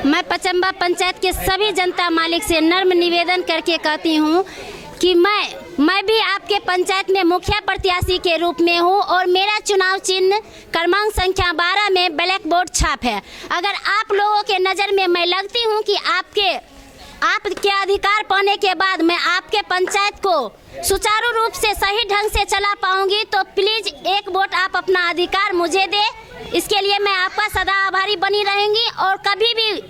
मैं पचम्बा पंचायत के सभी जनता मालिक से नर्म निवेदन करके कहती हूँ कि मैं भी आपके पंचायत में मुखिया प्रत्याशी के रूप में हूँ और मेरा चुनाव चिन्ह क्रमांक संख्या 12 में ब्लैक बोर्ड छाप है। अगर आप लोगों के नज़र में मैं लगती हूँ कि आपके अधिकार पाने के बाद मैं आपके पंचायत को सुचारू रूप से सही ढंग से चला पाऊंगी, तो प्लीज़ एक वोट आप अपना अधिकार मुझे दे। इसके लिए मैं आपका सदा आभारी बनी रहेंगी और कभी भी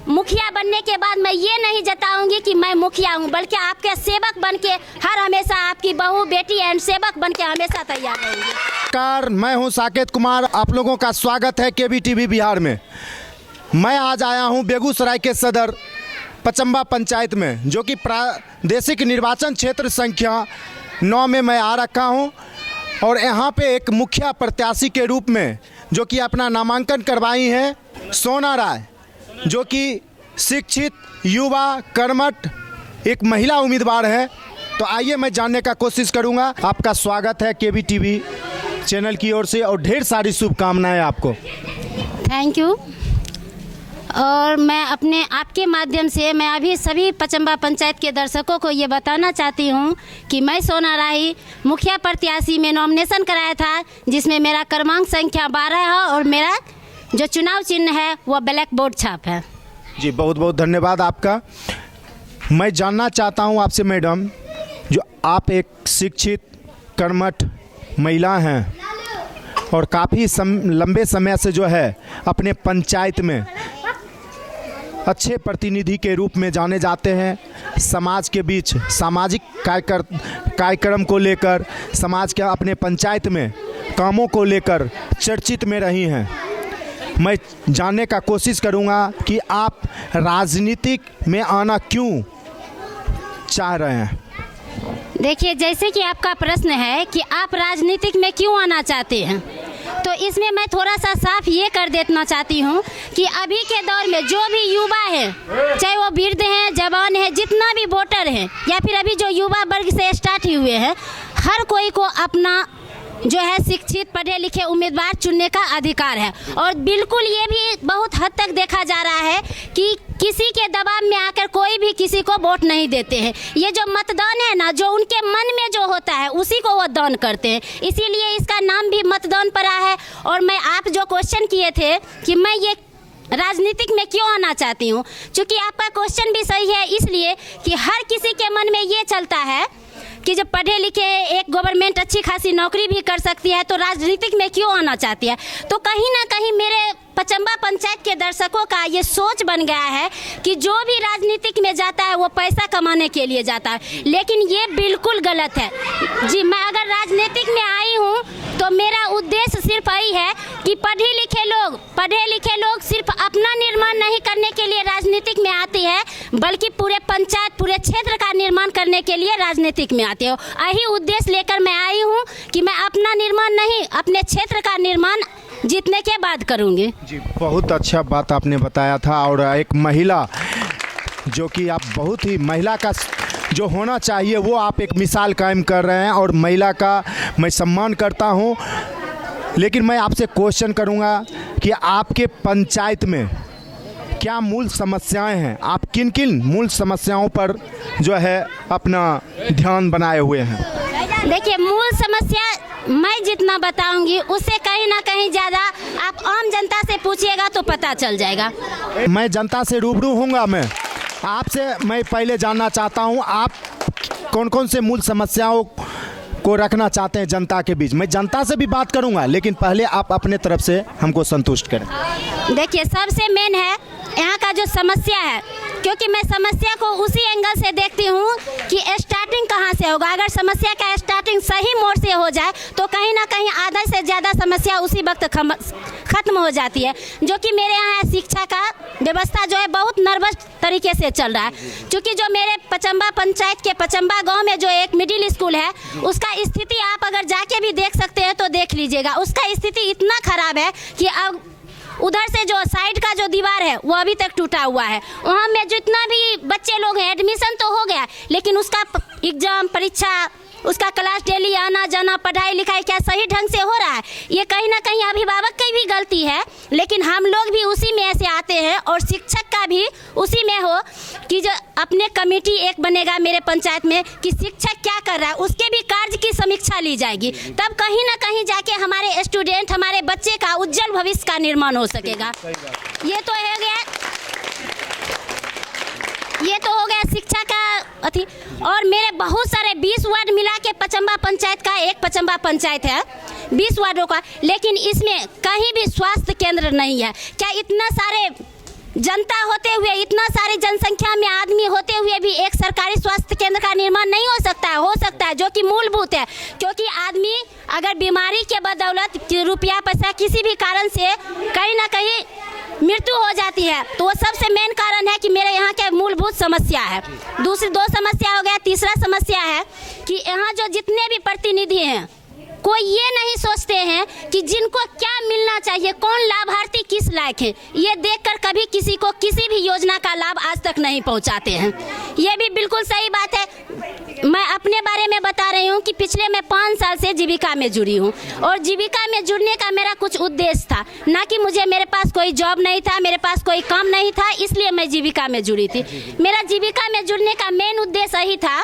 मुखिया बनने के बाद मैं ये नहीं जताऊंगी कि मैं मुखिया हूँ, बल्कि आपके सेवक बन के हर हमेशा आपकी बहू बेटी एंड सेवक बन के हमेशा तैयार रहेंगी। नमस्कार, मैं हूँ साकेत कुमार। आप लोगों का स्वागत है KBTV बिहार में। मैं आज आया हूँ बेगूसराय के सदर पचम्बा पंचायत में, जो कि प्रादेशिक निर्वाचन क्षेत्र संख्या 9 में मैं आ रखा हूँ और यहाँ पे एक मुखिया प्रत्याशी के रूप में जो कि अपना नामांकन करवाई हैं सोना राय, जो कि शिक्षित युवा कर्मठ एक महिला उम्मीदवार है। तो आइए मैं जानने का कोशिश करूंगा। आपका स्वागत है KBTV चैनल की ओर से और ढेर सारी शुभकामनाएं आपको। Thank you. और मैं अपने आपके माध्यम से मैं अभी सभी पचम्बा पंचायत के दर्शकों को ये बताना चाहती हूँ कि मैं सोना राही मुखिया प्रत्याशी में नॉमिनेशन कराया था, जिसमें मेरा क्रमांक संख्या 12 है और मेरा जो चुनाव चिन्ह है वो ब्लैक बोर्ड छाप है। जी बहुत बहुत धन्यवाद आपका। मैं जानना चाहता हूँ आपसे मैडम, जो आप एक शिक्षित कर्मठ महिला हैं और काफ़ी लंबे समय से जो है अपने पंचायत में अच्छे प्रतिनिधि के रूप में जाने जाते हैं। समाज के बीच सामाजिक कार्यक्रम को लेकर, समाज के अपने पंचायत में कामों को लेकर चर्चित में रही हैं। मैं जानने का कोशिश करूंगा कि आप राजनीतिक में आना क्यों चाह रहे हैं। देखिए, जैसे कि आपका प्रश्न है कि आप राजनीतिक में क्यों आना चाहते हैं, तो इसमें मैं थोड़ा सा साफ ये कर देना चाहती हूँ कि अभी के दौर में जो भी युवा है, चाहे वो वृद्ध हैं, जवान हैं, जितना भी वोटर हैं या फिर अभी जो युवा वर्ग से स्टार्ट ही हुए हैं, हर कोई को अपना जो है शिक्षित पढ़े लिखे उम्मीदवार चुनने का अधिकार है। और बिल्कुल ये भी बहुत हद तक देखा जा रहा है कि किसी के दबाव में आकर कोई भी किसी को वोट नहीं देते हैं। ये जो मतदान है ना, जो उनके मन में जो होता है उसी को वो दान करते हैं, इसीलिए इसका नाम भी मतदान पड़ा है। और मैं आप जो क्वेश्चन किए थे कि मैं ये राजनीतिक में क्यों आना चाहती हूँ, चूँकि आपका क्वेश्चन भी सही है, इसलिए कि हर किसी के मन में ये चलता है कि जब पढ़े लिखे एक गवर्नमेंट अच्छी खासी नौकरी भी कर सकती है तो राजनीतिक में क्यों आना चाहती है। तो कहीं ना कहीं मेरे पचम्बा पंचायत के दर्शकों का ये सोच बन गया है कि जो भी राजनीतिक में जाता है वो पैसा कमाने के लिए जाता है, लेकिन ये बिल्कुल गलत है। जी, मैं अगर राजनीतिक में आई हूँ तो मेरा उद्देश्य सिर्फ यही है कि पढ़े लिखे लोग सिर्फ अपना निर्माण नहीं करने के लिए राजनीतिक में आते हैं, बल्कि पूरे पंचायत पूरे क्षेत्र का निर्माण करने के लिए राजनीतिक में आते हो। यही उद्देश्य लेकर मैं आई हूँ कि मैं अपना निर्माण नहीं, अपने क्षेत्र का निर्माण जीतने के बाद करूँगी। जी बहुत अच्छा बात आपने बताया था। और एक महिला, जो कि आप बहुत ही महिला का जो होना चाहिए वो आप एक मिसाल कायम कर रहे हैं और महिला का मैं सम्मान करता हूं। लेकिन मैं आपसे क्वेश्चन करूंगा कि आपके पंचायत में क्या मूल समस्याएं हैं, आप किन किन मूल समस्याओं पर जो है अपना ध्यान बनाए हुए हैं। देखिए, मूल समस्या मैं जितना बताऊंगी उससे कहीं ना कहीं ज़्यादा आप आम जनता से पूछिएगा तो पता चल जाएगा। मैं जनता से रूबरू होऊंगा। मैं पहले जानना चाहता हूं आप कौन कौन से मूल समस्याओं को रखना चाहते हैं जनता के बीच। मैं जनता से भी बात करूंगा, लेकिन पहले आप अपने तरफ से हमको संतुष्ट करें। देखिए, सबसे मेन है यहाँ का जो समस्या है, क्योंकि मैं समस्या को उसी एंगल से देखती हूँ कि स्टार्टिंग कहाँ से होगा। अगर समस्या का स्टार्टिंग सही मोड़ से हो जाए तो कहीं ना कहीं आधा से ज़्यादा समस्या उसी वक्त खत्म हो जाती है। जो कि मेरे यहाँ शिक्षा का व्यवस्था जो है बहुत नर्वस तरीके से चल रहा है, क्योंकि जो मेरे पचम्बा पंचायत के पचम्बा गांव में जो एक मिडिल स्कूल है, उसका स्थिति आप अगर जाके भी देख सकते हैं तो देख लीजिएगा। उसका स्थिति इतना खराब है कि अब उधर से जो साइड का जो दीवार है वो अभी तक टूटा हुआ है। वहाँ में जितना भी बच्चे लोग हैं, एडमिशन तो हो गया, लेकिन उसका एग्जाम परीक्षा उसका क्लास डेली आना जाना, पढ़ाई लिखाई क्या सही ढंग से हो रहा है? ये कहीं ना कहीं अभिभावक की भी गलती है, लेकिन हम लोग भी उसी में ऐसे आते हैं और शिक्षक का भी उसी में हो कि जो अपने कमेटी एक बनेगा मेरे पंचायत में कि शिक्षक क्या कर रहा है, उसके भी कार्य की समीक्षा ली जाएगी, तब कहीं ना कहीं जाके हमारे स्टूडेंट, हमारे बच्चे का उज्जवल भविष्य का निर्माण हो सकेगा। ये तो हो गया शिक्षा का अथी। और मेरे बहुत सारे 20 वार्ड मिला के पचम्बा पंचायत का एक पचम्बा पंचायत है, 20 वार्डों का, लेकिन इसमें कहीं भी स्वास्थ्य केंद्र नहीं है। क्या इतना सारे जनता होते हुए, इतना सारी जनसंख्या में आदमी होते हुए भी एक सरकारी स्वास्थ्य केंद्र का निर्माण नहीं हो सकता है? हो सकता है, जो कि मूलभूत है। क्योंकि आदमी अगर बीमारी के बदौलत रुपया पैसा किसी भी कारण से कहीं ना कहीं मृत्यु हो जाती है, तो वो सबसे मेन कारण है कि मेरे यहाँ के मूलभूत समस्या है। दूसरी 2 समस्या हो गया। तीसरा समस्या है कि यहाँ जो जितने भी प्रतिनिधि हैं, कोई ये नहीं सोचते हैं कि जिनको क्या मिलना चाहिए, कौन लाभार्थी किस लायक है, ये देखकर कभी किसी को किसी भी योजना का लाभ आज तक नहीं पहुंचाते हैं। ये भी बिल्कुल सही बात है। मैं अपने बारे में बता रही हूँ कि पिछले मैं 5 साल से जीविका में जुड़ी हूँ, और जीविका में जुड़ने का मेरा कुछ उद्देश्य था, ना कि मेरे पास कोई जॉब नहीं था, मेरे पास कोई काम नहीं था, इसलिए मैं जीविका में जुड़ी थी। मेरा जीविका में जुड़ने का मेन उद्देश्य यही था।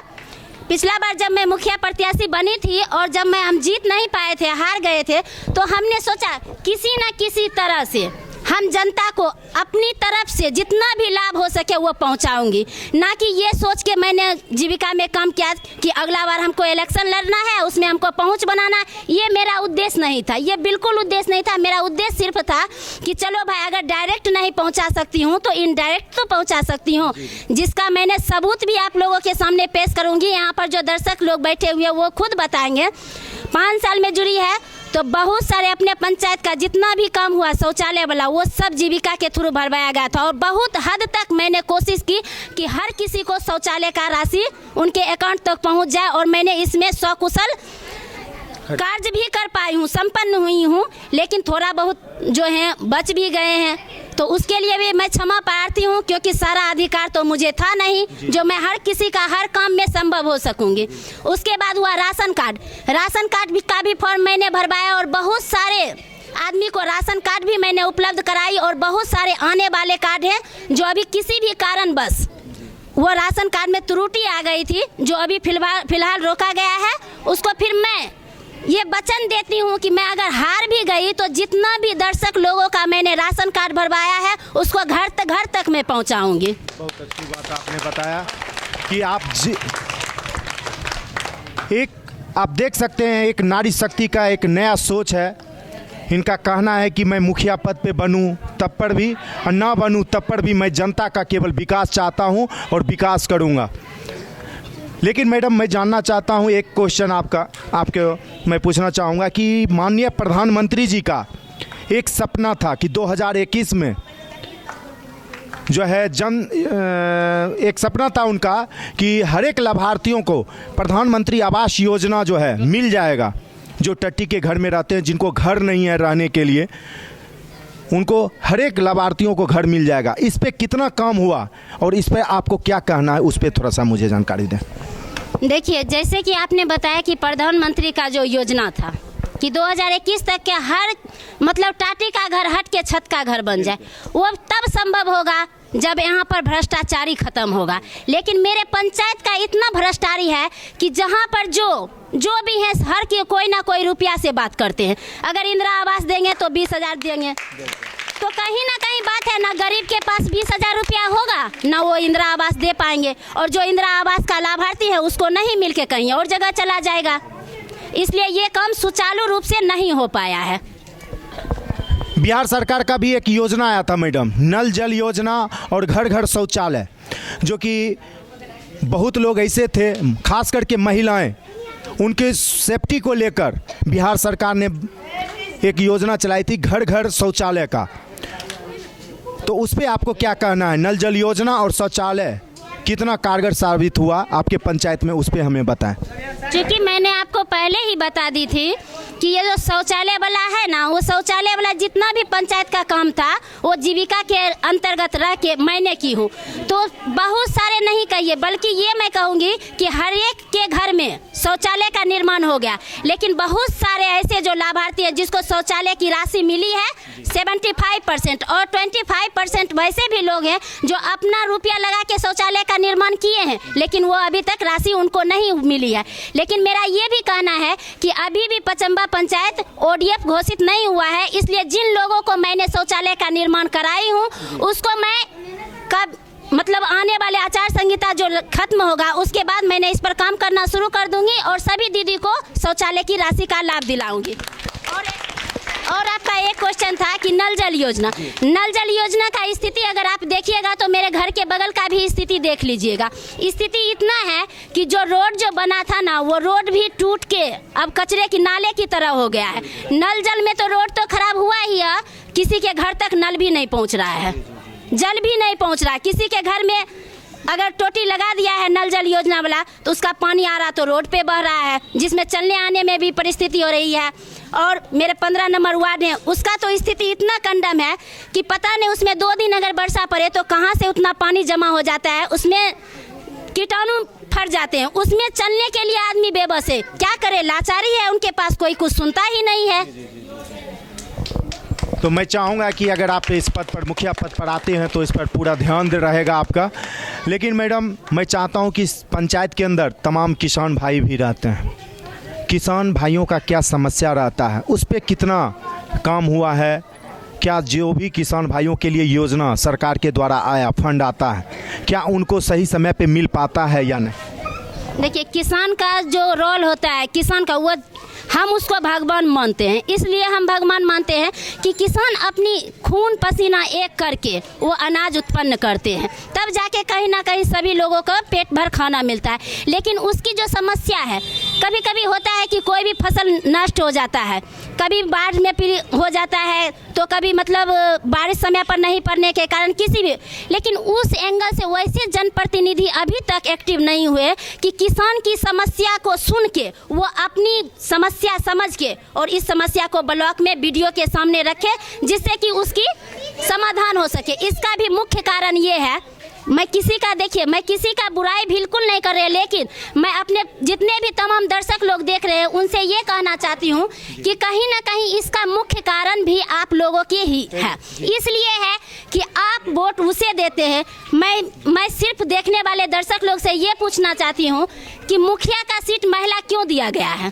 पिछला बार जब मैं मुखिया प्रत्याशी बनी थी और जब हम जीत नहीं पाए थे, हार गए थे, तो हमने सोचा किसी न किसी तरह से हम जनता को अपनी तरफ से जितना भी लाभ हो सके वो पहुंचाऊंगी। ना कि ये सोच के मैंने जीविका में काम किया कि अगला बार हमको इलेक्शन लड़ना है, उसमें हमको पहुंच बनाना, ये मेरा उद्देश्य नहीं था। ये बिल्कुल उद्देश्य नहीं था। मेरा उद्देश्य सिर्फ था कि चलो भाई, अगर डायरेक्ट नहीं पहुंचा सकती हूँ तो इनडायरेक्ट तो पहुंचा सकती हूँ, जिसका मैंने सबूत भी आप लोगों के सामने पेश करूँगी। यहाँ पर जो दर्शक लोग बैठे हुए वो खुद बताएंगे। 5 साल में जुड़ी है तो बहुत सारे अपने पंचायत का जितना भी काम हुआ शौचालय वाला, वो सब जीविका के थ्रू भरवाया गया था। और बहुत हद तक मैंने कोशिश की कि हर किसी को शौचालय का राशि उनके अकाउंट तक पहुंच जाए, और मैंने इसमें सकुशल कार्य भी कर पाई हूँ, संपन्न हुई हूँ। लेकिन थोड़ा बहुत जो है बच भी गए हैं, तो उसके लिए भी मैं क्षमा प्रार्थी हूँ, क्योंकि सारा अधिकार तो मुझे था नहीं जो मैं हर किसी का हर काम में संभव हो सकूंगी। उसके बाद हुआ राशन कार्ड। राशन कार्ड भी का भी फॉर्म मैंने भरवाया, और बहुत सारे आदमी को राशन कार्ड भी मैंने उपलब्ध कराई, और बहुत सारे आने वाले कार्ड हैं जो अभी किसी भी कारण बस वो राशन कार्ड में त्रुटि आ गई थी, जो अभी फिलहाल रोका गया है। उसको फिर मैं ये वचन देती हूँ कि मैं अगर हार भी गई तो जितना भी दर्शक लोगों का मैंने राशन कार्ड भरवाया है उसको घर तक मैं पहुँचाऊँगी। बहुत अच्छी बात आपने बताया कि आप देख सकते हैं, एक नारी शक्ति का एक नया सोच है। इनका कहना है कि मैं मुखिया पद पे बनूं तब पर भी, और ना बनूं तब पर भी मैं जनता का केवल विकास चाहता हूं और विकास करूंगा। लेकिन मैडम, मैं जानना चाहता हूं, एक क्वेश्चन आपके मैं पूछना चाहूँगा कि माननीय प्रधानमंत्री जी का एक सपना था कि 2021 में जो है एक सपना था उनका कि हर एक लाभार्थियों को प्रधानमंत्री आवास योजना जो है मिल जाएगा। जो टट्टी के घर में रहते हैं, जिनको घर नहीं है रहने के लिए, उनको हर एक लाभार्थियों को घर मिल जाएगा। इस पे कितना काम हुआ और इस पे आपको क्या कहना है, उस पर थोड़ा सा मुझे जानकारी दें। देखिए, जैसे कि आपने बताया कि प्रधानमंत्री का जो योजना था कि 2021 तक के हर मतलब टाटी का घर हट के छत का घर बन जाए, वो तब संभव होगा जब यहाँ पर भ्रष्टाचारी खत्म होगा। लेकिन मेरे पंचायत का इतना भ्रष्टाचारी है कि जहाँ पर जो भी है हर के कोई ना कोई रुपया से बात करते हैं। अगर इंदिरा आवास देंगे तो 20,000 देंगे, तो कहीं ना कहीं बात है ना, गरीब के पास 20,000 रुपया होगा ना वो इंदिरा आवास दे पाएंगे, और जो इंदिरा आवास का लाभार्थी है उसको नहीं मिल के कहीं और जगह चला जाएगा। इसलिए ये काम सुचारू रूप से नहीं हो पाया है। बिहार सरकार का भी एक योजना आया था मैडम, नल जल योजना और घर घर शौचालय, जो कि बहुत लोग ऐसे थे, खास करके महिलाएं, उनके सेफ्टी को लेकर बिहार सरकार ने एक योजना चलाई थी घर घर शौचालय का। तो उस पर आपको क्या कहना है? नल जल योजना और शौचालय कितना कारगर साबित हुआ आपके पंचायत में, उस पर हमें बताएं। क्योंकि मैंने आपको पहले ही बता दी थी कि ये जो शौचालय वाला है ना, वो शौचालय वाला जितना भी पंचायत का काम था वो जीविका के अंतर्गत रह के मैंने की हूँ। तो बहुत सारे नहीं कहिए, बल्कि ये मैं कहूँगी कि हर एक के घर में शौचालय का निर्माण हो गया। लेकिन बहुत सारे ऐसे जो लाभार्थी हैं जिसको शौचालय की राशि मिली है 75%, और 25% वैसे भी लोग हैं जो अपना रुपया लगा के शौचालय का निर्माण किए हैं, लेकिन वो अभी तक राशि उनको नहीं मिली है। लेकिन मेरा ये भी कहना है कि अभी भी पचम्बा पंचायत ODF घोषित नहीं हुआ है, इसलिए जिन लोगों को मैंने शौचालय का निर्माण कराई हूँ उसको मैं कब मतलब आने वाले आचार संहिता जो खत्म होगा उसके बाद मैंने इस पर काम करना शुरू कर दूंगी और सभी दीदी को शौचालय की राशि का लाभ दिलाऊंगी। और आपका एक क्वेश्चन था कि नल जल योजना, नल जल योजना का स्थिति अगर आप देखिएगा तो मेरे घर के बगल का भी स्थिति देख लीजिएगा। स्थिति इतना है कि जो रोड जो बना था ना, वो रोड भी टूट के अब कचरे की नाले की तरह हो गया है। नल जल में तो रोड तो खराब हुआ ही है, किसी के घर तक नल भी नहीं पहुंच रहा है, जल भी नहीं पहुंच रहा। किसी के घर में अगर टोटी लगा दिया है नल जल योजना वाला तो उसका पानी आ रहा तो रोड पे बह रहा है, जिसमें चलने आने में भी परिस्थिति हो रही है। और मेरे 15 नंबर वार्ड है, उसका तो स्थिति इतना कंडम है कि पता नहीं उसमें 2 दिन अगर वर्षा पड़े तो कहाँ से उतना पानी जमा हो जाता है, उसमें कीटाणु फट जाते हैं, उसमें चलने के लिए आदमी बेबस है। क्या करे, लाचारी है, उनके पास कोई कुछ सुनता ही नहीं है। तो मैं चाहूँगा कि अगर आप इस पद पर, मुखिया पद पर आते हैं तो इस पर पूरा ध्यान रहेगा आपका। लेकिन मैडम मैं चाहता हूँ कि इस पंचायत के अंदर तमाम किसान भाई भी रहते हैं, किसान भाइयों का क्या समस्या रहता है, उस पर कितना काम हुआ है, क्या जो भी किसान भाइयों के लिए योजना सरकार के द्वारा आया फंड आता है, क्या उनको सही समय पे मिल पाता है या नहीं? देखिए, किसान का जो रोल होता है, किसान का वो हम उसको भगवान मानते हैं, इसलिए हम भगवान मानते हैं कि किसान अपनी खून पसीना एक करके वो अनाज उत्पन्न करते हैं, तब जाके कहीं ना कहीं सभी लोगों को पेट भर खाना मिलता है। लेकिन उसकी जो समस्या है, कभी कभी होता है कि कोई भी फसल नष्ट हो जाता है, कभी बाढ़ में फिर हो जाता है, तो कभी मतलब बारिश समय पर नहीं पड़ने के कारण किसी भी, लेकिन उस एंगल से वैसे जनप्रतिनिधि अभी तक एक्टिव नहीं हुए कि किसान की समस्या को सुन के वो अपनी समस्या समझ के और इस समस्या को ब्लॉक में BDO के सामने रखे, जिससे कि उसकी समाधान हो सके। इसका भी मुख्य कारण ये है, मैं किसी का, देखिए मैं किसी का बुराई बिल्कुल नहीं कर रही, लेकिन मैं अपने जितने भी तमाम दर्शक लोग देख रहे हैं उनसे ये कहना चाहती हूँ कि कहीं ना कहीं इसका मुख्य कारण भी आप लोगों की ही है। इसलिए है कि आप वोट उसे देते हैं। मैं सिर्फ देखने वाले दर्शक लोग से ये पूछना चाहती हूँ कि मुखिया का सीट महिला क्यों दिया गया है?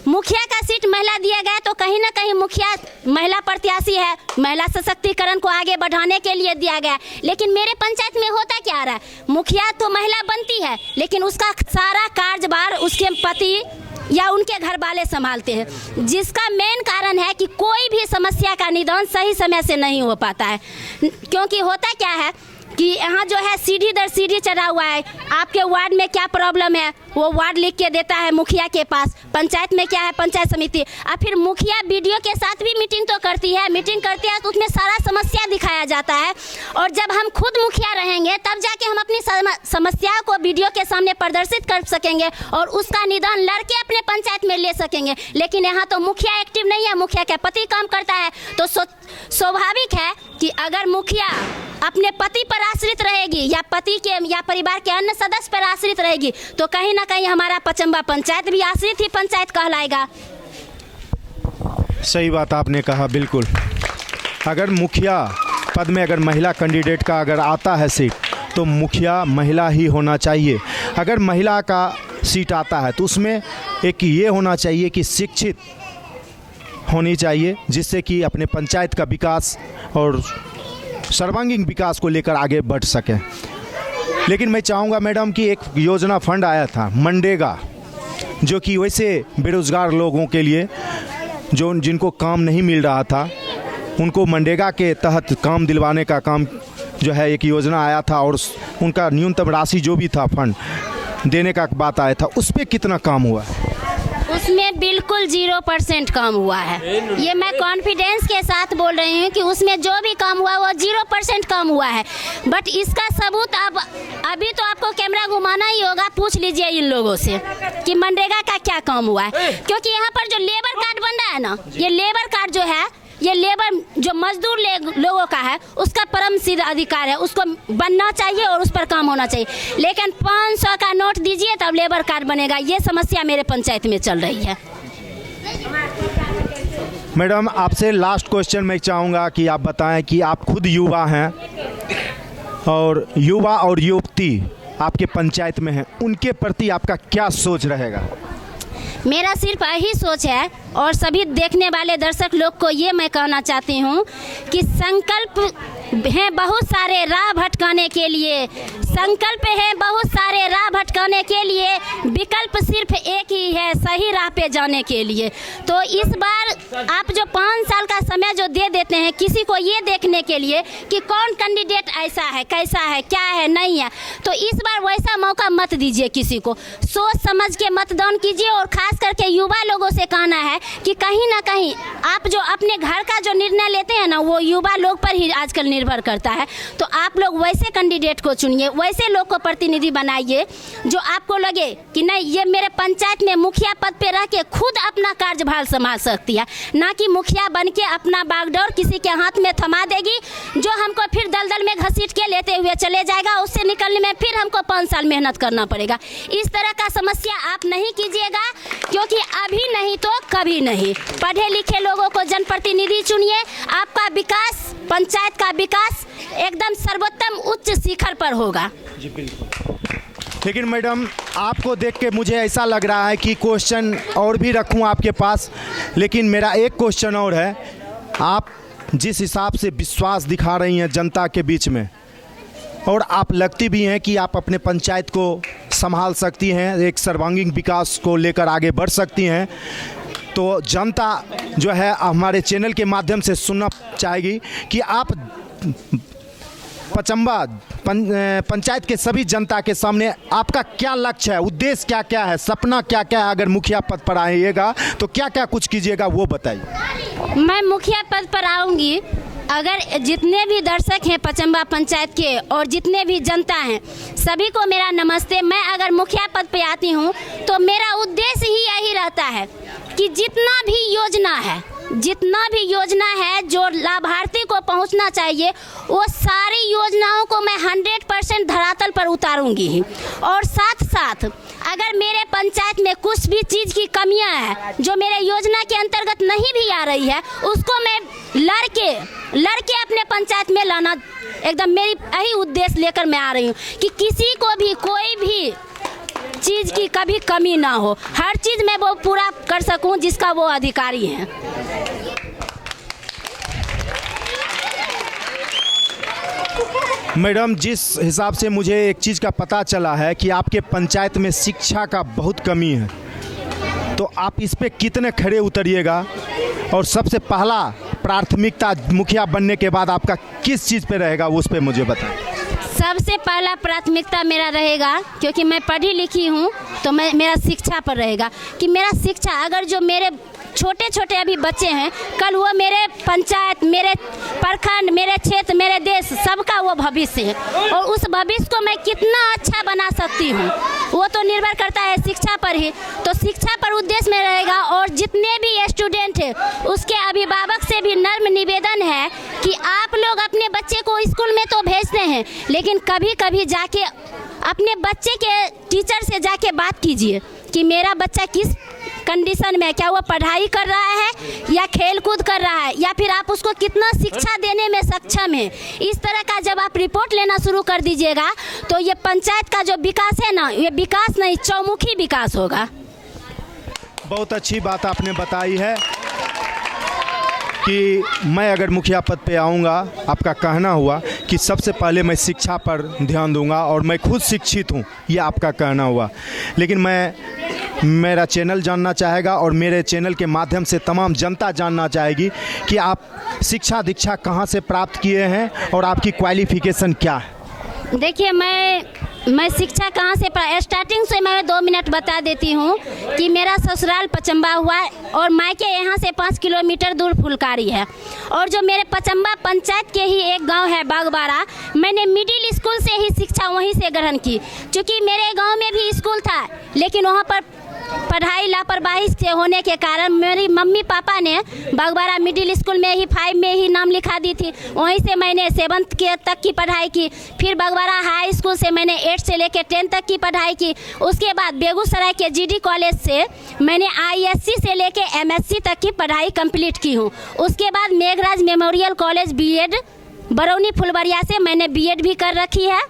मुखिया का सीट महिला दिया गया तो कहीं ना कहीं मुखिया महिला प्रत्याशी है, महिला सशक्तिकरण को आगे बढ़ाने के लिए दिया गया। लेकिन मेरे पंचायत में होता क्या रहा है, मुखिया तो महिला बनती है लेकिन उसका सारा कार्यभार उसके पति या उनके घर वाले संभालते हैं, जिसका मेन कारण है कि कोई भी समस्या का निदान सही समय से नहीं हो पाता है। क्योंकि होता क्या है कि यहाँ जो है सीढ़ी दर सीढ़ी चढ़ा हुआ है, आपके वार्ड में क्या प्रॉब्लम है वो वार्ड लिख के देता है मुखिया के पास, पंचायत में क्या है पंचायत समिति, और फिर मुखिया BDO के साथ भी मीटिंग तो करती है, मीटिंग करती है तो उसमें सारा समस्या दिखाया जाता है। और जब हम खुद मुखिया रहेंगे तब जाके हम अपनी समस्याओं को BDO के सामने प्रदर्शित कर सकेंगे और उसका निदान लड़के अपने पंचायत में ले सकेंगे। लेकिन यहाँ तो मुखिया एक्टिव नहीं है, मुखिया का पति काम करता है, तो स्वाभाविक है कि अगर मुखिया अपने पति पर आश्रित रहेगी या पति के या परिवार के अन्य सदस्य पर आश्रित रहेगी तो कहीं ना कहीं हमारा पचम्बा पंचायत भी आश्रित ही पंचायत कहलाएगा। सही बात आपने कहा, बिल्कुल। अगर मुखिया पद में अगर महिला कैंडिडेट का अगर आता है सीट तो मुखिया महिला ही होना चाहिए। अगर महिला का सीट आता है तो उसमें एक ये होना चाहिए कि शिक्षित होनी चाहिए, जिससे कि अपने पंचायत का विकास और सर्वांगीण विकास को लेकर आगे बढ़ सके। लेकिन मैं चाहूँगा मैडम कि एक योजना फंड आया था मनरेगा, जो कि वैसे बेरोज़गार लोगों के लिए जो जिनको काम नहीं मिल रहा था उनको मनरेगा के तहत काम दिलवाने का काम जो है एक योजना आया था और उनका न्यूनतम राशि जो भी था फंड देने का बात आया था, उस पर कितना काम हुआ? उस उसमें बिल्कुल 0% काम हुआ है। ये मैं कॉन्फिडेंस के साथ बोल रही हूँ कि उसमें जो भी काम हुआ वो 0% काम हुआ है। बट इसका सबूत अब अभी तो आपको कैमरा घुमाना ही होगा, पूछ लीजिए इन लोगों से कि मनरेगा का क्या काम हुआ है। क्योंकि यहाँ पर जो लेबर कार्ड बन रहा है ना, ये लेबर कार्ड जो है, ये लेबर जो मजदूर लोगों का है, उसका परम सिद्ध अधिकार है, उसको बनना चाहिए और उस पर काम होना चाहिए। लेकिन 500 का नोट दीजिए तब लेबर कार्ड बनेगा, ये समस्या मेरे पंचायत में चल रही है। मैडम, आपसे लास्ट क्वेश्चन मैं चाहूँगा कि आप बताएं कि आप खुद युवा हैं और युवा और युवती आपके पंचायत में हैं, उनके प्रति आपका क्या सोच रहेगा? मेरा सिर्फ यही सोच है और सभी देखने वाले दर्शक लोग को ये मैं कहना चाहती हूँ कि संकल्प हैं बहुत सारे राह भटकाने के लिए, संकल्प है बहुत सारे राह भटकाने के लिए, विकल्प सिर्फ एक ही है, सही राह पे जाने के लिए। तो इस बार आप जो 5 साल का समय जो दे देते हैं किसी को ये देखने के लिए कि कौन कैंडिडेट ऐसा है, कैसा है, क्या है, नहीं है, तो इस बार वैसा मौका मत दीजिए किसी को। सोच समझ के मतदान कीजिए। और खास करके युवा लोगों से कहना है कि कहीं ना कहीं आप जो अपने घर का जो निर्णय लेते हैं ना, वो युवा लोग पर ही आजकल निर्भर करता है। तो आप लोग वैसे कैंडिडेट को चुनिए, वैसे लोग को प्रतिनिधि बनाइए जो आपको लगे कि नहीं, ये मेरे पंचायत में मुखिया पद पे रह के खुद अपना कार्यभार संभाल सकती है, ना कि मुखिया बन के अपना बागडोर किसी के हाथ में थमा देगी, जो हमको फिर दलदल में घसीट के लेते हुए चले जाएगा। उससे निकलने में फिर हमको 5 साल मेहनत करना पड़ेगा। इस तरह का समस्या आप नहीं कीजिएगा, क्योंकि अभी नहीं तो कभी नहीं। पढ़े लिखे लोगों को जनप्रतिनिधि चुनिए, आपका विकास, पंचायत का विकास एकदम सर्वोत्तम उच्च शिखर पर होगा। जी बिल्कुल। लेकिन मैडम, आपको देख के मुझे ऐसा लग रहा है कि क्वेश्चन और भी रखूं आपके पास, लेकिन मेरा एक क्वेश्चन और है। आप जिस हिसाब से विश्वास दिखा रही हैं जनता के बीच में, और आप लगती भी हैं कि आप अपने पंचायत को संभाल सकती हैं, एक सर्वांगीण विकास को लेकर आगे बढ़ सकती हैं, तो जनता जो है हमारे चैनल के माध्यम से सुनना चाहेगी कि आप पचम्बा पंचायत के सभी जनता के सामने आपका क्या लक्ष्य है, उद्देश्य क्या क्या है, सपना क्या क्या है? अगर मुखिया पद पर आइएगा तो क्या क्या कुछ कीजिएगा वो बताइए। मैं मुखिया पद पर आऊँगी, अगर जितने भी दर्शक हैं पचम्बा पंचायत के और जितने भी जनता हैं, सभी को मेरा नमस्ते। मैं अगर मुखिया पद पे आती हूँ तो मेरा उद्देश्य ही यही रहता है कि जितना भी योजना है जो लाभार्थी को पहुंचना चाहिए, वो सारी योजनाओं को मैं 100% धरातल पर उतारूंगी ही। और साथ साथ अगर मेरे पंचायत में कुछ भी चीज़ की कमियां हैं जो मेरे योजना के अंतर्गत नहीं भी आ रही है, उसको मैं लड़के अपने पंचायत में लाना, एकदम मेरी यही उद्देश्य लेकर मैं आ रही हूँ कि किसी को भी कोई भी चीज़ की कभी कमी ना हो, हर चीज़ मैं वो पूरा कर सकूं जिसका वो अधिकारी हैं। मैडम, जिस हिसाब से मुझे एक चीज़ का पता चला है कि आपके पंचायत में शिक्षा का बहुत कमी है, तो आप इस पे कितने खड़े उतरिएगा? और सबसे पहला प्राथमिकता मुखिया बनने के बाद आपका किस चीज़ पे रहेगा, उस पे मुझे बताएं। सबसे पहला प्राथमिकता मेरा रहेगा, क्योंकि मैं पढ़ी लिखी हूँ, तो मेरा शिक्षा पर रहेगा कि मेरा शिक्षा, अगर जो मेरे छोटे छोटे अभी बच्चे हैं, कल वो मेरे पंचायत, मेरे प्रखंड, मेरे क्षेत्र, मेरे देश, सबका वो भविष्य है, और उस भविष्य को मैं कितना अच्छा बना सकती हूँ वो तो निर्भर करता है शिक्षा पर ही। तो शिक्षा पर उद्देश्य में रहेगा। और जितने भी स्टूडेंट हैं उसके अभिभावक से भी नम्र निवेदन है कि आप लोग अपने बच्चे को स्कूल में तो भेजते हैं, लेकिन कभी कभी जाके अपने बच्चे के टीचर से जाके बात कीजिए कि मेरा बच्चा किस कंडीशन में, क्या वो पढ़ाई कर रहा है या खेल कूद कर रहा है, या फिर आप उसको कितना शिक्षा देने में सक्षम है। इस तरह का जब आप रिपोर्ट लेना शुरू कर दीजिएगा तो ये पंचायत का जो विकास है ना, ये विकास नहीं, चौमुखी विकास होगा। बहुत अच्छी बात आपने बताई है कि मैं अगर मुखिया पद पे आऊँगा, आपका कहना हुआ कि सबसे पहले मैं शिक्षा पर ध्यान दूंगा, और मैं खुद शिक्षित हूँ, ये आपका कहना हुआ। लेकिन मेरा चैनल जानना चाहेगा और मेरे चैनल के माध्यम से तमाम जनता जानना चाहेगी कि आप शिक्षा दीक्षा कहाँ से प्राप्त किए हैं और आपकी क्वालिफिकेशन क्या है? देखिए, मैं मैं शिक्षा कहाँ से स्टार्टिंग से मैं 2 मिनट बता देती हूँ कि मेरा ससुराल पचम्बा हुआ और मायके यहाँ से 5 किलोमीटर दूर फुलकारी है। और जो मेरे पचम्बा पंचायत के ही एक गांव है बागबाड़ा, मैंने मिडिल स्कूल से ही शिक्षा वहीं से ग्रहण की। क्योंकि मेरे गांव में भी स्कूल था, लेकिन वहाँ पर पढ़ाई लापरवाही से होने के कारण मेरी मम्मी पापा ने बागबाड़ा मिडिल स्कूल में ही 5 में ही नाम लिखा दी थी। वहीं से मैंने 7th के तक की पढ़ाई की। फिर बागबाड़ा हाई स्कूल से मैंने 8 से लेकर 10 तक की पढ़ाई की। उसके बाद बेगूसराय के GD कॉलेज से मैंने ISC से लेकर MSc तक की पढ़ाई कंप्लीट की हूँ। उसके बाद Meghraj memorial college BEd Barauni Phulbaria से मैंने BEd भी कर रखी है।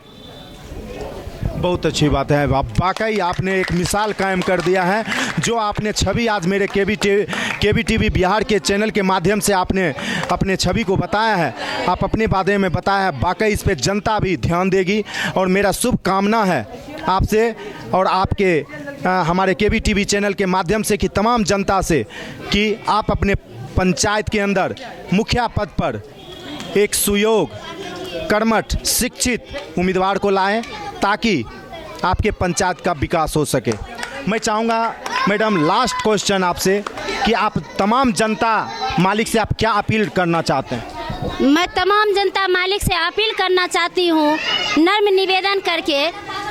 बहुत अच्छी बात है। वाकई आपने एक मिसाल कायम कर दिया है। जो आपने छवि आज मेरे KBTV बिहार के चैनल के माध्यम से आपने अपने छवि को बताया है, आप अपने बारे में बताया है, वाकई इस पे जनता भी ध्यान देगी। और मेरा शुभ कामना है आपसे और आपके हमारे KBTV चैनल के माध्यम से कि तमाम जनता से कि आप अपने पंचायत के अंदर मुखिया पद पर एक सुयोग कर्मठ शिक्षित उम्मीदवार को लाएं ताकि आपके पंचायत का विकास हो सके। मैं चाहूँगा मैडम लास्ट क्वेश्चन आपसे कि आप तमाम जनता मालिक से आप क्या अपील करना चाहते हैं? मैं तमाम जनता मालिक से अपील करना चाहती हूँ नर्म निवेदन करके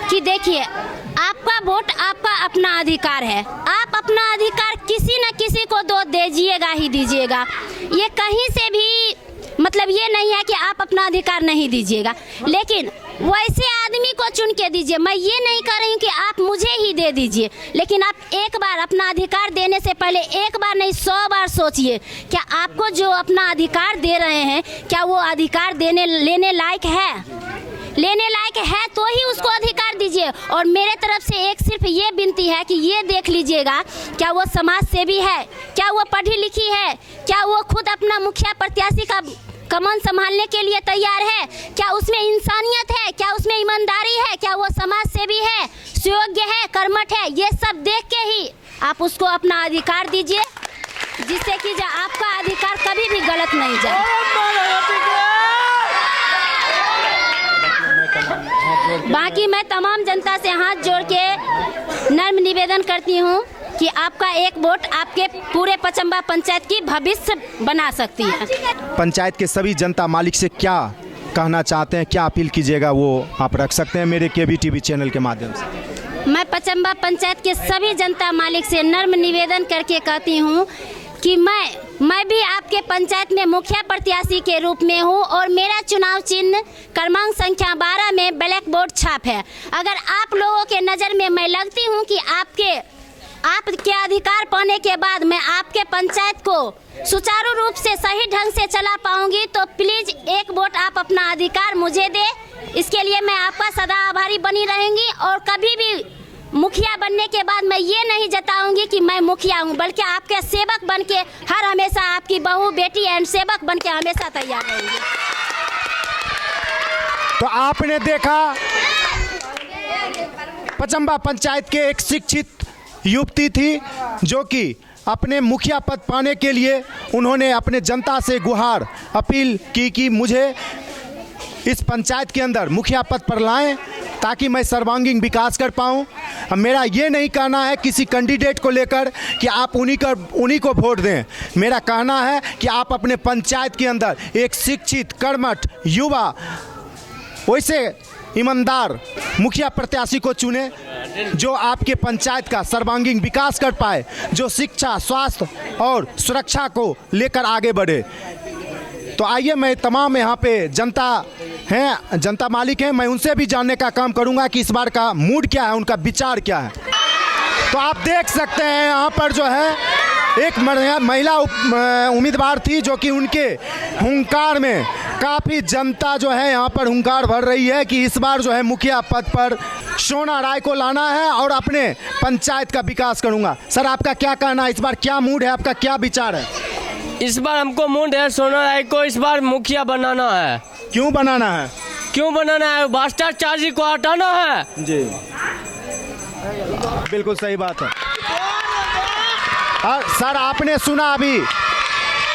कि देखिए, आपका वोट आपका अपना अधिकार है। आप अपना अधिकार किसी न किसी को दो दीजिएगा ही दीजिएगा। ये कहीं से भी मतलब ये नहीं है कि आप अपना अधिकार नहीं दीजिएगा, लेकिन वैसे आदमी को चुन के दीजिए। मैं ये नहीं कह रही हूँ कि आप मुझे ही दे दीजिए, लेकिन आप एक बार अपना अधिकार देने से पहले एक बार नहीं 100 बार सोचिए, क्या आपको जो अपना अधिकार दे रहे हैं क्या वो अधिकार लेने लायक है? लेने लायक है तो ही उसको अधिकार दीजिए। और मेरे तरफ से एक सिर्फ ये विनती है कि ये देख लीजिएगा, क्या वो समाज सेवी है, क्या वो पढ़ी लिखी है, क्या वो खुद अपना मुखिया प्रत्याशी का कमान संभालने के लिए तैयार है, क्या उसमें इंसानियत है, क्या उसमें ईमानदारी है, क्या वो समाज सेवी है, सुयोग्य है, कर्मठ है। ये सब देख के ही आप उसको अपना अधिकार दीजिए, जिससे कि आपका अधिकार कभी भी गलत नहीं जाए। बाकी मैं तमाम जनता से हाथ जोड़ के नर्म निवेदन करती हूँ कि आपका एक वोट आपके पूरे पचम्बा पंचायत की भविष्य बना सकती है। पंचायत के सभी जनता मालिक से क्या कहना चाहते हैं, क्या अपील कीजिएगा, वो आप रख सकते हैं मेरे KBTV चैनल के माध्यम से। मैं पचम्बा पंचायत के सभी जनता मालिक से नर्म निवेदन करके कहती हूँ कि मैं भी आपके पंचायत में मुखिया प्रत्याशी के रूप में हूँ और मेरा चुनाव चिन्ह क्रमांक संख्या 12 में ब्लैक बोर्ड छाप है। अगर आप लोगों के नज़र में मैं लगती हूँ कि आपके अधिकार पाने के बाद मैं आपके पंचायत को सुचारू रूप से सही ढंग से चला पाऊंगी, तो प्लीज़ एक वोट आप अपना अधिकार मुझे दे। इसके लिए मैं आपका सदा आभारी बनी रहेंगी और कभी भी मुखिया बनने के बाद मैं ये नहीं जताऊंगी कि मैं मुखिया हूँ, बल्कि आपके सेवक बन के हर हमेशा आपकी बहू बेटी एंड सेवक बन के हमेशा तैयार रहेंगी। तो आपने देखा पचम्बा पंचायत के एक शिक्षित युवती थी जो कि अपने मुखिया पद पाने के लिए उन्होंने अपने जनता से गुहार अपील की कि मुझे इस पंचायत के अंदर मुखिया पद पर लाएं ताकि मैं सर्वांगीण विकास कर पाऊं। मेरा ये नहीं कहना है किसी कैंडिडेट को लेकर कि आप उन्हीं को वोट दें। मेरा कहना है कि आप अपने पंचायत के अंदर एक शिक्षित कर्मठ युवा वैसे ईमानदार मुखिया प्रत्याशी को चुने जो आपके पंचायत का सर्वांगीण विकास कर पाए, जो शिक्षा, स्वास्थ्य और सुरक्षा को लेकर आगे बढ़े। तो आइए, मैं तमाम यहाँ पे जनता मालिक हैं, मैं उनसे भी जानने का काम करूँगा कि इस बार का मूड क्या है, उनका विचार क्या है। तो आप देख सकते हैं यहाँ पर जो है एक महिला उम्मीदवार थी जो कि उनके हुंकार में काफ़ी जनता जो है यहाँ पर हुंकार भर रही है कि इस बार जो है मुखिया पद पर सोना राय को लाना है और अपने पंचायत का विकास करूँगा। सर, आपका क्या कहना है, इस बार क्या मूड है, आपका क्या विचार है? इस बार हमको मूड है सोना राय को इस बार मुखिया बनाना है। क्यों बनाना है? क्यों बनाना है? भ्रष्टाचारी को हटाना है। जी, बिल्कुल सही बात है। सर, आपने सुना अभी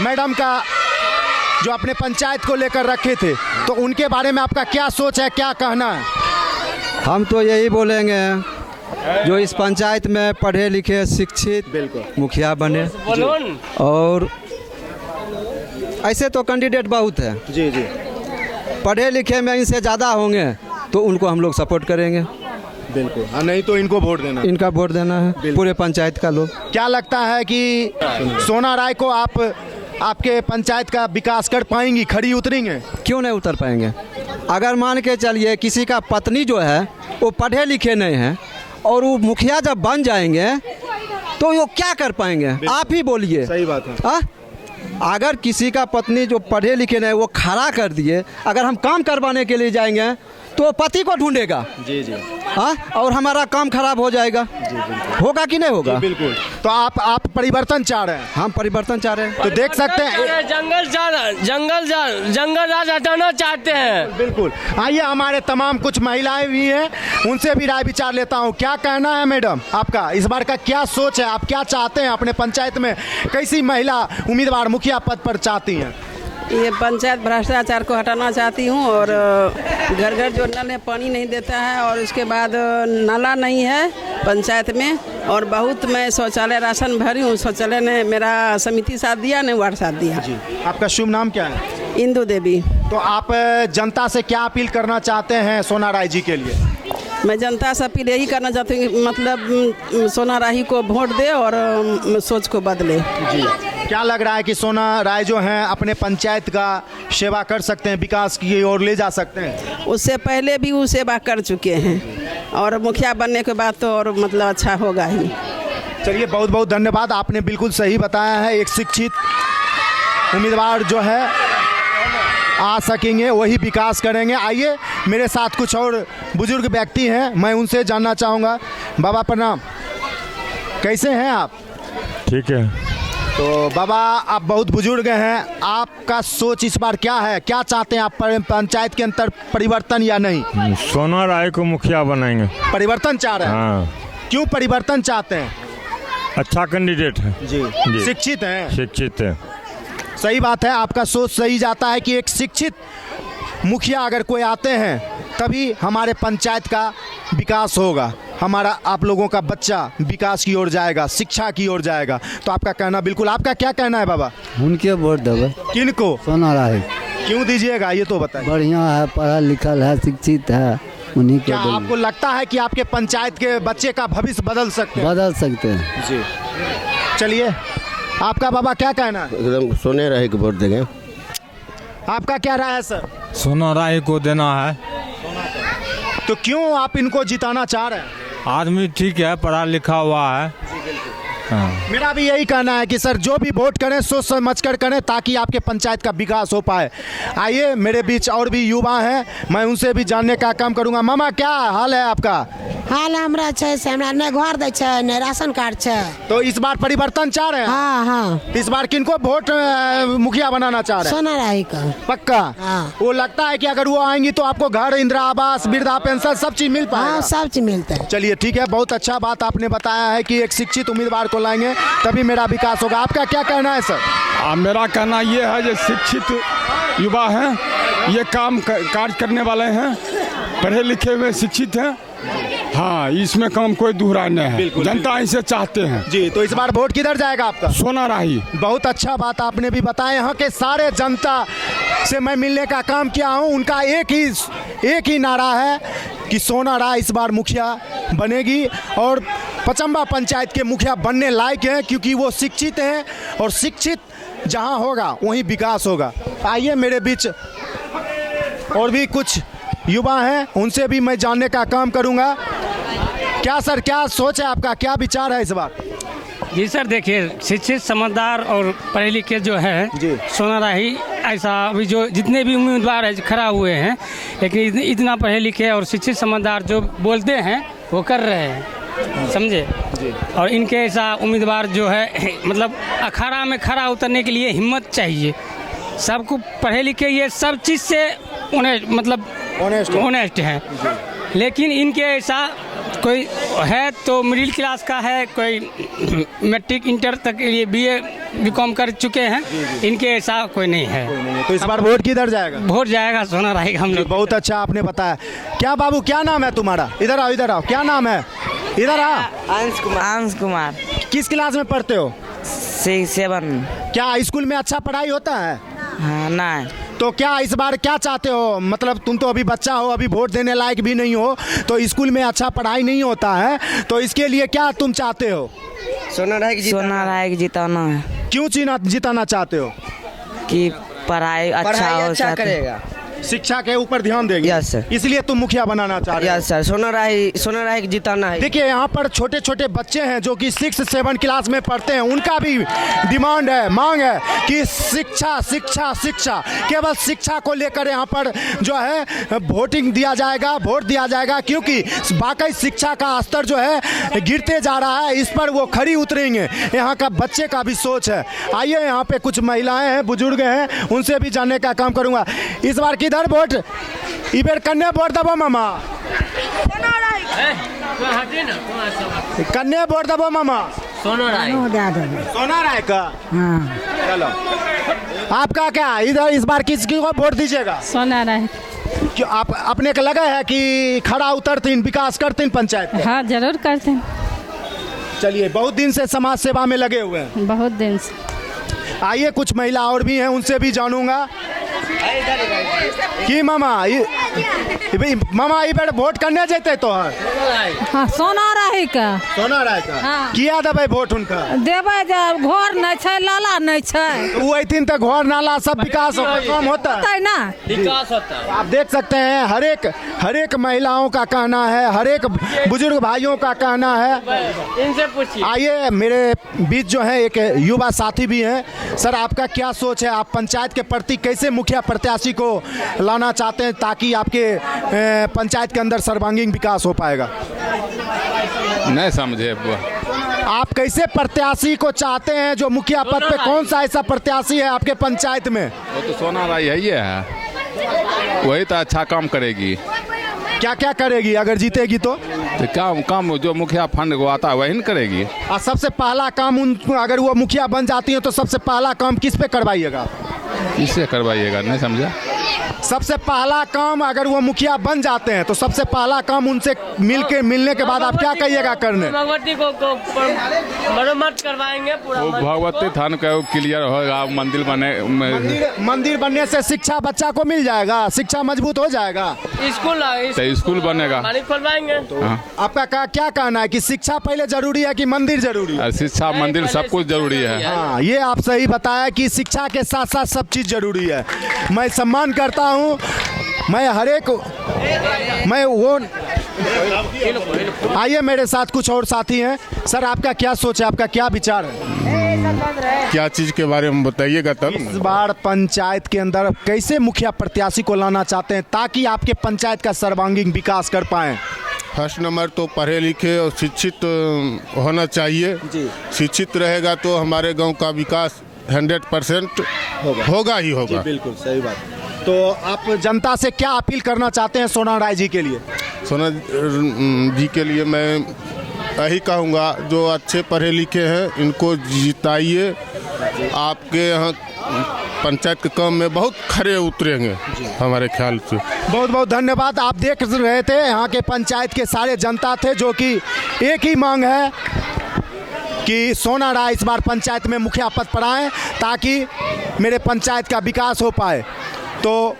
मैडम का जो अपने पंचायत को लेकर रखे थे, तो उनके बारे में आपका क्या सोच है, क्या कहना है? हम तो यही बोलेंगे जो इस पंचायत में पढ़े लिखे शिक्षित बिल्कुल मुखिया बने, बोलो और ऐसे तो कैंडिडेट बहुत है, जी जी पढ़े लिखे में इनसे ज़्यादा होंगे तो उनको हम लोग सपोर्ट करेंगे। बिल्कुल, हाँ, नहीं तो इनको वोट देना। इनका वोट देना है पूरे पंचायत का लोग। क्या लगता है कि सोना राय को आप आपके पंचायत का विकास कर पाएंगी, खड़ी उतरेंगे? क्यों नहीं उतर पाएंगे? अगर मान के चलिए किसी का पत्नी जो है वो पढ़े लिखे नहीं है और वो मुखिया जब बन जाएंगे तो वो क्या कर पाएंगे? आप ही बोलिए। सही बात है। हाँ, अगर किसी का पत्नी जो पढ़े लिखे नहीं वो खड़ा कर दिए, अगर हम काम करवाने के लिए जाएंगे तो पति को ढूंढेगा। जी जी हाँ, और हमारा काम खराब हो जाएगा। होगा कि नहीं होगा? बिल्कुल। तो आप परिवर्तन चाह रहे हैं? हम परिवर्तन चाह रहे हैं। तो देख सकते हैं, जंगल राज हटाना चाहते हैं। बिल्कुल। आइए, हमारे तमाम कुछ महिलाएं भी हैं, उनसे भी राय विचार लेता हूं। क्या कहना है मैडम आपका? इस बार का क्या सोच है? आप क्या चाहते हैं अपने पंचायत में? कैसी महिला उम्मीदवार मुखिया पद पर चाहती हैं? ये पंचायत भ्रष्टाचार को हटाना चाहती हूँ, और घर घर जो नल है पानी नहीं देता है, और उसके बाद नाला नहीं है पंचायत में, और बहुत मैं शौचालय राशन भरी हूँ। शौचालय ने मेरा समिति साथ दिया, ने वार्ड साथ दिया। जी, आपका शुभ नाम क्या है? इंदु देवी। तो आप जनता से क्या अपील करना चाहते हैं सोना राय जी के लिए? मैं जनता से अपील यही करना चाहती हूँ कि मतलब सोना राही को वोट दे और सोच को बदले। जी, क्या लग रहा है कि सोना राय जो हैं अपने पंचायत का सेवा कर सकते हैं, विकास की ओर ले जा सकते हैं? उससे पहले भी वो सेवा कर चुके हैं, और मुखिया बनने के बाद तो और मतलब अच्छा होगा ही। चलिए, बहुत बहुत धन्यवाद, आपने बिल्कुल सही बताया है। एक शिक्षित उम्मीदवार जो है आ सकेंगे, वही विकास करेंगे। आइए, मेरे साथ कुछ और बुजुर्ग व्यक्ति हैं, मैं उनसे जानना चाहूँगा। बाबा प्रणाम, कैसे हैं आप? ठीक है। तो बाबा, आप बहुत बुजुर्ग हैं, आपका सोच इस बार क्या है? क्या चाहते हैं आप पंचायत के अंदर, परिवर्तन या नहीं? सोना राय को मुखिया बनाएंगे। परिवर्तन चाह रहे हैं? हाँ। क्यों परिवर्तन चाहते हैं? अच्छा कैंडिडेट है जी, जी। शिक्षित हैं? शिक्षित है। सही बात है, आपका सोच सही जाता है कि एक शिक्षित मुखिया अगर कोई आते हैं तभी हमारे पंचायत का विकास होगा, हमारा आप लोगों का बच्चा विकास की ओर जाएगा, शिक्षा की ओर जाएगा। तो आपका कहना बिल्कुल। आपका क्या कहना है बाबा? उनके वोट देवे। किनको? सोना राय। क्यों दीजिएगा, ये तो बताइए। बढ़िया है, पढ़ा लिखल है, शिक्षित है, उन्हीं को क्या देंगे। आपको लगता है कि आपके पंचायत के बच्चे का भविष्य बदल सकते हैं? बदल सकते हैं जी। चलिए, आपका बाबा क्या कहना है? एकदम सोने राय को वोट देंगे। आपका क्या राय है सर? सोना राय को देना है। तो क्यों आप इनको जिताना चाह रहे हैं? आदमी ठीक है, पढ़ा लिखा हुआ है। हाँ। मेरा भी यही कहना है कि सर जो भी वोट करें सोच समझ कर करें, ताकि आपके पंचायत का विकास हो पाए। आइए, मेरे बीच और भी युवा हैं, मैं उनसे भी जानने का काम करूंगा। मामा, क्या हाल है आपका? हाल हमरा छै से हमरा ने घर दै छै ने राशन कार्ड छै। तो इस बार परिवर्तन चाह रहे हैं? हाँ हाँ। इस बार किनको वोट मुखिया बनाना चाह रहे हैं? सोना राही का। पक्का? हाँ। वो लगता है कि अगर वो आएंगी तो आपको घर, इंदिरा आवास, वृद्धा पेंशन सब चीज मिल पाएगा? हाँ, सब चीज मिलता है। चलिए, ठीक है, बहुत अच्छा बात आपने बताया है कि एक शिक्षित उम्मीदवार को लाएंगे तभी मेरा विकास होगा। आपका क्या कहना है सर? मेरा कहना ये है जो शिक्षित युवा हैं, ये कार्य करने वाले हैं, पढ़े लिखे हुए शिक्षित हैं। हाँ, इसमें काम कोई दोहरा नहीं है। जनता इसे चाहते हैं। जी, तो इस बार वोट किधर जाएगा आपका? सोना राही। बहुत अच्छा बात आपने भी बताया। यहाँ के सारे जनता से मैं मिलने का काम किया हूँ, उनका एक ही नारा है कि सोना राय इस बार मुखिया बनेगी, और पचम्बा पंचायत के मुखिया बनने लायक हैं, क्योंकि वो शिक्षित हैं, और शिक्षित जहाँ होगा वहीं विकास होगा। आइए, मेरे बीच और भी कुछ युवा हैं, उनसे भी मैं जानने का काम करूँगा। क्या सर, क्या सोच है आपका, क्या विचार है इस बार? जी सर, देखिए, शिक्षित, समझदार और पढ़े लिखे जो है सोना राही, ऐसा अभी जो जितने भी उम्मीदवार है खड़ा हुए हैं, लेकिन इतना पढ़े लिखे और शिक्षित समझदार जो बोलते हैं वो कर रहे हैं, समझे। और इनके ऐसा उम्मीदवार जो है मतलब अखाड़ा में खड़ा उतरने के लिए हिम्मत चाहिए। सबको पढ़े लिखे ये सब चीज़ से उन्हें मतलब ऑनेस्ट है, लेकिन इनके ऐसा कोई है तो मिडिल क्लास का है, कोई मैट्रिक इंटर तक के लिए BA BCom कर चुके हैं, इनके ऐसा कोई नहीं है। तो इस बार वोट किधर जाएगा? वोट जाएगा सोना राय हम लोग। बहुत अच्छा आपने बताया। क्या बाबू, क्या नाम है तुम्हारा? इधर आओ, इधर आओ, क्या नाम है? इधर आओ। अंश कुमार। किस क्लास में पढ़ते हो? 7। क्या स्कूल में अच्छा पढ़ाई होता है? हाँ नहीं। तो क्या इस बार क्या चाहते हो? मतलब तुम तो अभी बच्चा हो, अभी वोट देने लायक भी नहीं हो, तो स्कूल में अच्छा पढ़ाई नहीं होता है, तो इसके लिए क्या तुम चाहते हो? सोना राय की जिताना है। क्यों जिताना चाहते हो? कि पढ़ाई अच्छा करेगा, शिक्षा के ऊपर ध्यान देंगे। Yes sir. इसलिए तुम मुखिया बनाना चाह रहे हो? Yes sir. सोना राय जिताना है। देखिए यहाँ पर छोटे छोटे बच्चे हैं जो कि 6-7 क्लास में पढ़ते हैं, उनका भी डिमांड है, मांग है कि शिक्षा शिक्षा शिक्षा, केवल शिक्षा को लेकर यहाँ पर जो है वोटिंग दिया जाएगा, वोट दिया जाएगा, क्योंकि वाकई शिक्षा का स्तर जो है गिरते जा रहा है, इस पर वो खरी उतरेंगे। यहाँ का बच्चे का भी सोच है। आइए यहाँ पे कुछ महिलाएं हैं, बुजुर्ग हैं, उनसे भी जानने का काम करूँगा। इस बार किधर वोट? इबेर कन्ने वोट दबो मामा, कन्ने वोट दबो मामा। सोना राय का। चलो, आपका क्या इधर इस बार किसकी को वोट दीजिएगा? सोना राय। क्यों आप अपने को लगा है कि खड़ा उतरती विकास करती पंचायत का? हाँ जरूर करते हैं। चलिए, बहुत दिन से समाज सेवा में लगे हुए हैं। बहुत दिन से। आइए कुछ महिला और भी हैं, उनसे भी जानूंगा कि मामा मामा ये बेटा वोट करने जाते तो हाँ सोना राय का। सोना राय का। हाँ। किया देबै वोट उनका? देबै जब घर नहीं छै, नाला नहीं छै, वो अथिन तो घर नाला सब विकास काम होता है ना, विकास होता है। आप देख सकते हैं हर एक महिलाओं का कहना है, हर एक बुजुर्ग भाइयों का कहना है। इनसे पूछिए। आइए मेरे बीच जो है एक युवा साथी भी हैं। सर, आपका क्या सोच है? आप पंचायत के प्रति कैसे मुखिया प्रत्याशी को लाना चाहते हैं ताकि आपके पंचायत के अंदर सर्वांगीण विकास हो पाएगा? नहीं समझे। आप कैसे प्रत्याशी को चाहते हैं जो मुखिया पद पे? कौन सा ऐसा प्रत्याशी है आपके पंचायत में? वो तो सोना राय है, वही तो अच्छा काम करेगी। क्या क्या करेगी अगर जीतेगी तो? काम जो मुखिया फंड को आता है वही न करेगी। और सबसे पहला काम अगर वो मुखिया बन जाती है तो सबसे पहला काम किस पे करवाइएगा? किससे करवाइएगा? नहीं समझा। सबसे पहला काम अगर वो मुखिया बन जाते हैं तो सबसे पहला काम उनसे मिलने के बाद आप क्या कहिएगा करने? भगवती को मरम्मत करवाएंगे पूरा। भगवती थान का क्लियर होगा, मंदिर मंदिर बनने से शिक्षा बच्चा को मिल जाएगा, शिक्षा मजबूत हो जाएगा। स्कूल बनेगा, खुलवाएंगे। आपका क्या कहना है कि शिक्षा पहले जरूरी है कि मंदिर जरूरी है? शिक्षा मंदिर सब कुछ जरूरी है। हाँ, ये आप सही बताया कि शिक्षा के साथ साथ सब चीज जरूरी है। मैं सम्मान करता हूँ, मैं वो। आइए मेरे साथ कुछ और साथी हैं। सर, आपका क्या सोच है, आपका क्या विचार है? क्या चीज के बारे में बताइएगा तब। इस बार पंचायत के अंदर कैसे मुखिया प्रत्याशी को लाना चाहते हैं ताकि आपके पंचायत का सर्वांगीण विकास कर पाएं? फर्स्ट नंबर तो पढ़े लिखे और शिक्षित होना चाहिए। शिक्षित रहेगा तो हमारे गांव का विकास 100% होगा ही होगा। बिल्कुल सही बात। तो आप जनता से क्या अपील करना चाहते हैं सोना राय जी के लिए? सोना जी के लिए मैं यही कहूँगा, जो अच्छे पढ़े लिखे हैं इनको जिताइए। आपके यहाँ पंचायत के काम में बहुत खरे उतरेंगे हमारे ख्याल से। बहुत बहुत धन्यवाद। आप देख रहे थे यहाँ के पंचायत के सारे जनता थे जो कि एक ही मांग है कि सोना राय इस बार पंचायत में मुखिया पद पर आए ताकि मेरे पंचायत का विकास हो पाए। तो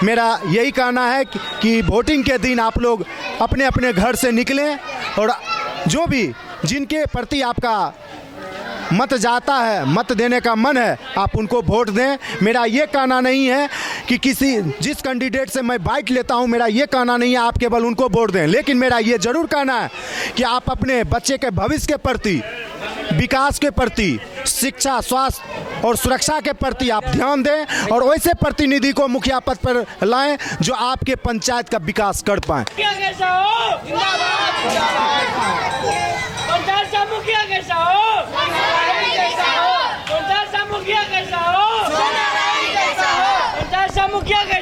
मेरा यही कहना है कि वोटिंग के दिन आप लोग अपने अपने घर से निकलें और जो भी जिनके प्रति आपका मत जाता है, मत देने का मन है, आप उनको वोट दें। मेरा ये कहना नहीं है कि जिस कैंडिडेट से मैं बाइट लेता हूँ, मेरा ये कहना नहीं है आप केवल उनको वोट दें, लेकिन मेरा ये ज़रूर कहना है कि आप अपने बच्चे के भविष्य के प्रति, विकास के प्रति, शिक्षा, स्वास्थ्य और सुरक्षा के प्रति आप ध्यान दें और वैसे प्रतिनिधि को मुखिया पद पर लाएं जो आपके पंचायत का विकास कर पाएं। मुखिया कैसा हो?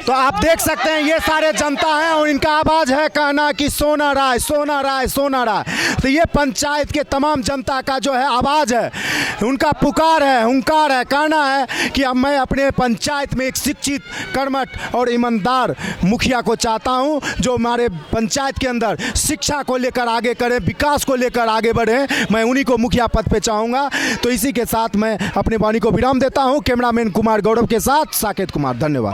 तो आप देख सकते हैं ये सारे जनता हैं और इनका आवाज़ है कहना कि सोना राय सोना राय सोना राय। तो ये पंचायत के तमाम जनता का जो है आवाज़ है, उनका पुकार है, हुंकार है, कहना है कि अब मैं अपने पंचायत में एक शिक्षित, कर्मठ और ईमानदार मुखिया को चाहता हूं जो हमारे पंचायत के अंदर शिक्षा को लेकर आगे करें, विकास को लेकर आगे बढ़े। मैं उन्हीं को मुखिया पद पे चाहूँगा। तो इसी के साथ मैं अपनी वाणी को विराम देता हूँ। कैमरामैन कुमार गौरव के साथ साकेत कुमार, धन्यवाद।